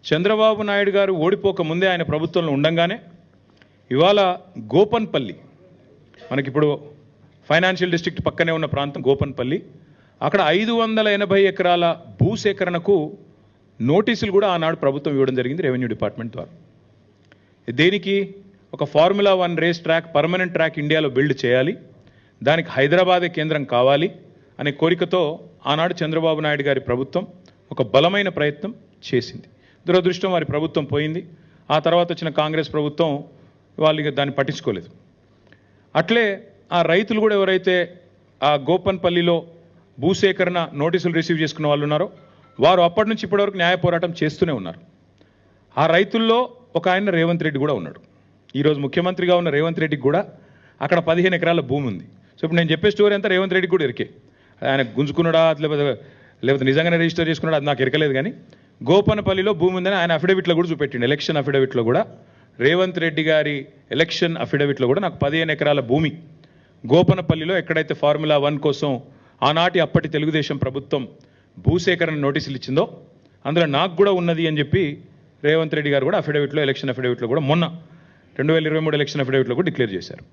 చంద్రబాబు నాయుడు గారు ఓడిపోక ముందే ఆయన ప్రభుత్వంలో ఉండంగానే ఇవాళ గోపన్పల్లి, మనకిప్పుడు ఫైనాన్షియల్ డిస్ట్రిక్ట్ పక్కనే ఉన్న ప్రాంతం గోపన్పల్లి, అక్కడ 580 ఎకరాల భూసేకరణకు నోటీసులు కూడా ఆనాడు ప్రభుత్వం ఇవ్వడం జరిగింది రెవెన్యూ డిపార్ట్మెంట్ ద్వారా. దేనికి? ఒక formula 1 race track, permanent track ఇండియాలో బిల్డ్ చేయాలి, దానికి హైదరాబాదే కేంద్రం కావాలి అనే కోరికతో ఆనాడు చంద్రబాబు నాయుడు గారి ప్రభుత్వం ఒక బలమైన ప్రయత్నం చేసింది. దురదృష్టం వారి ప్రభుత్వం పోయింది. ఆ తర్వాత వచ్చిన కాంగ్రెస్ ప్రభుత్వం వాళ్ళు దాన్ని పట్టించుకోలేదు. అట్లే ఆ రైతులు కూడా ఎవరైతే ఆ గోపన్పల్లిలో భూసేకరణ నోటీసులు రిసీవ్ చేసుకున్న వాళ్ళు ఉన్నారో వారు అప్పటి నుంచి ఇప్పటివరకు న్యాయ పోరాటం చేస్తూనే ఉన్నారు. ఆ రైతుల్లో ఒక ఆయన రేవంత్ రెడ్డి కూడా ఉన్నాడు. ఈరోజు ముఖ్యమంత్రిగా ఉన్న రేవంత్ రెడ్డికి కూడా అక్కడ 15 ఎకరాల భూమి ఉంది. సో ఇప్పుడు నేను చెప్పే స్టోరీ అంతా రేవంత్ రెడ్డికి కూడా ఎరికే. ఆయన గుంజుకున్నాడా లేకపోతే నిజంగానే రిజిస్టర్ చేసుకున్నాడా అది నాకు ఎరకలేదు. కానీ గోపన్పల్లిలో భూమి ఉందని ఆయన అఫిడవిట్లో కూడా చూపెట్టిండు. ఎలక్షన్ అఫిడవిట్లో కూడా రేవంత్ రెడ్డి గారి ఎలక్షన్ అఫిడవిట్లో కూడా నాకు 15 ఎకరాల భూమి గోపన్పల్లిలో ఎక్కడైతే ఫార్ములా 1 కోసం ఆనాటి అప్పటి తెలుగుదేశం ప్రభుత్వం భూసేకరణ నోటీసులు ఇచ్చిందో అందులో నాకు కూడా ఉన్నది అని చెప్పి రేవంత్ రెడ్డి గారు కూడా అఫిడవిట్లో, ఎలక్షన్ అఫిడవిట్లో కూడా మొన్న 2023 ఎలక్షన్ అఫిడవిట్లో కూడా డిక్లేర్ చేశారు.